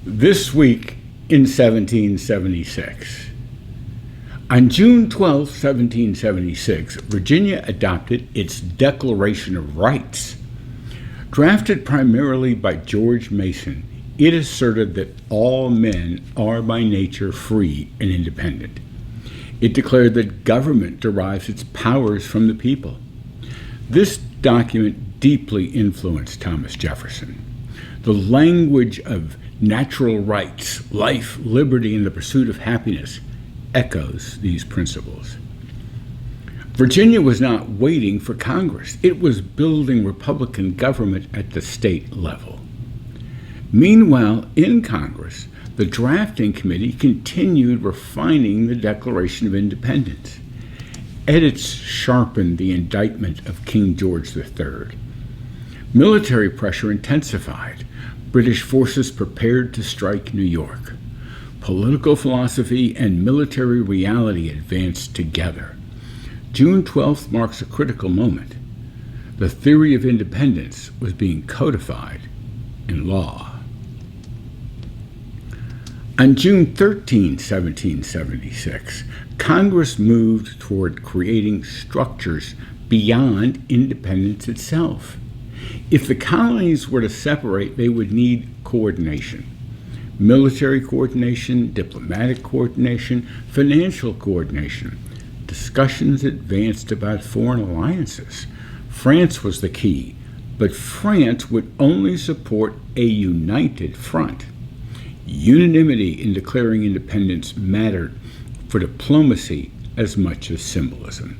This week in 1776. On June 12, 1776, Virginia adopted its Declaration of Rights. Drafted primarily by George Mason, it asserted that all men are by nature free and independent. It declared that government derives its powers from the people. This document deeply influenced Thomas Jefferson. The language of natural rights, life, liberty, and the pursuit of happiness echoes these principles. Virginia was not waiting for Congress. It was building Republican government at the state level. Meanwhile, in Congress, the drafting committee continued refining the Declaration of Independence. Edits sharpened the indictment of King George III. Military pressure intensified. British forces prepared to strike New York. Political philosophy and military reality advanced together. June 12th marks a critical moment. The theory of independence was being codified in law. On June 13, 1776, Congress moved toward creating structures beyond independence itself. If the colonies were to separate, they would need coordination. Military coordination, diplomatic coordination, financial coordination. Discussions advanced about foreign alliances. France was the key, but France would only support a united front. Unanimity in declaring independence mattered for diplomacy as much as symbolism.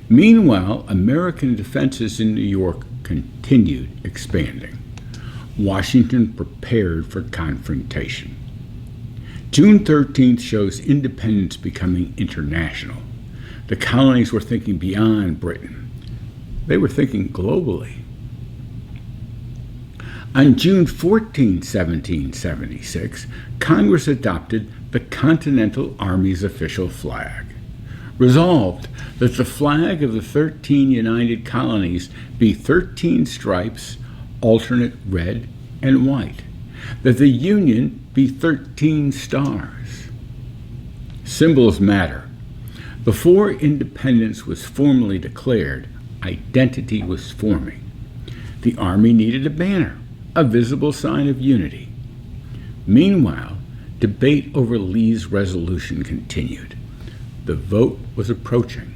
Meanwhile, American defenses in New York continued expanding. Washington prepared for confrontation. June 13th shows independence becoming international. The colonies were thinking beyond Britain. They were thinking globally. On June 14, 1776, Congress adopted the Continental Army's official flag. Resolved that the flag of the 13 united colonies be 13 stripes, alternate red and white, that the Union be 13 stars. Symbols matter. Before independence was formally declared, identity was forming. The Army needed a banner, a visible sign of unity. Meanwhile, debate over Lee's resolution continued. The vote was approaching.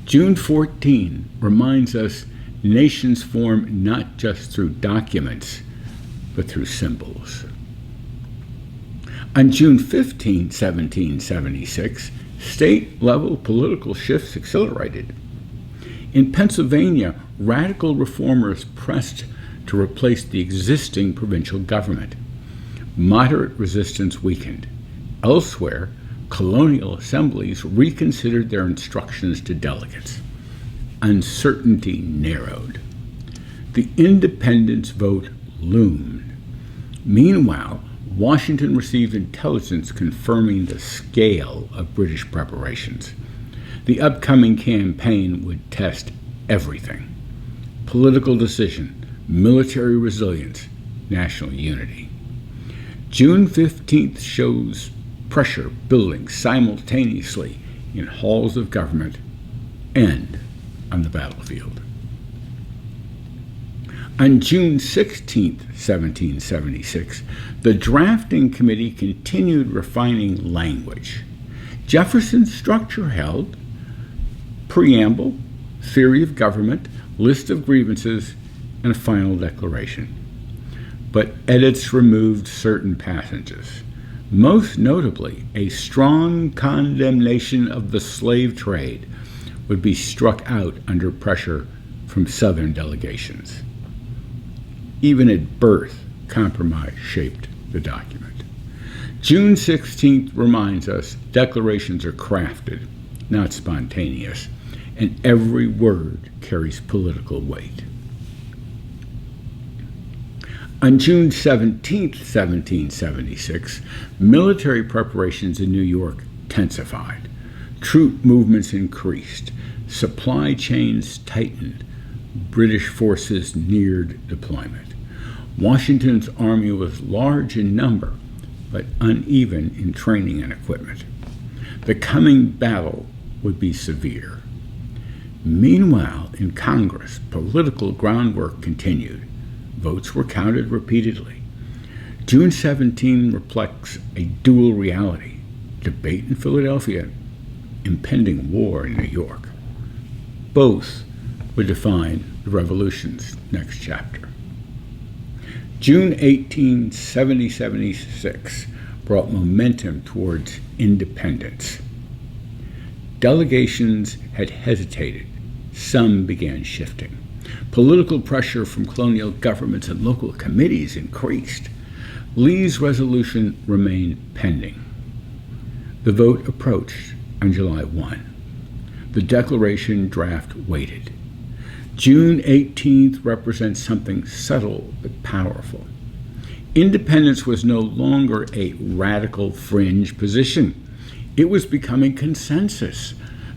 June 14 reminds us nations form not just through documents, but through symbols. On June 15, 1776, state-level political shifts accelerated. In Pennsylvania, radical reformers pressed to replace the existing provincial government. Moderate resistance weakened. Elsewhere, colonial assemblies reconsidered their instructions to delegates. Uncertainty narrowed. The independence vote loomed. Meanwhile, Washington received intelligence confirming the scale of British preparations. The upcoming campaign would test everything: political decision, military resilience, national unity. June 15th shows pressure building simultaneously in halls of government and on the battlefield. On June 16, 1776, the drafting committee continued refining language. Jefferson's structure held: preamble, theory of government, list of grievances, and a final declaration. But edits removed certain passages. Most notably, a strong condemnation of the slave trade would be struck out under pressure from Southern delegations. Even at birth, compromise shaped the document. June 16th reminds us declarations are crafted, not spontaneous, and every word carries political weight. On June 17, 1776, military preparations in New York intensified. Troop movements increased. Supply chains tightened. British forces neared deployment. Washington's army was large in number, but uneven in training and equipment. The coming battle would be severe. Meanwhile, in Congress, political groundwork continued. Votes were counted repeatedly. June 17 reflects a dual reality: debate in Philadelphia, impending war in New York. Both would define the Revolution's next chapter. June 18, 1776 brought momentum towards independence. Delegations had hesitated. Some began shifting. Political pressure from colonial governments and local committees increased. Lee's resolution remained pending. The vote approached on July 1. The Declaration draft waited. June 18th represents something subtle but powerful. Independence was no longer a radical fringe position. It was becoming consensus.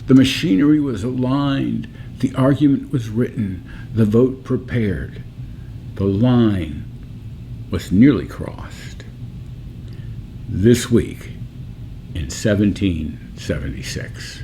The machinery was aligned. The argument was written. The vote prepared. The line was nearly crossed. This week in 1776.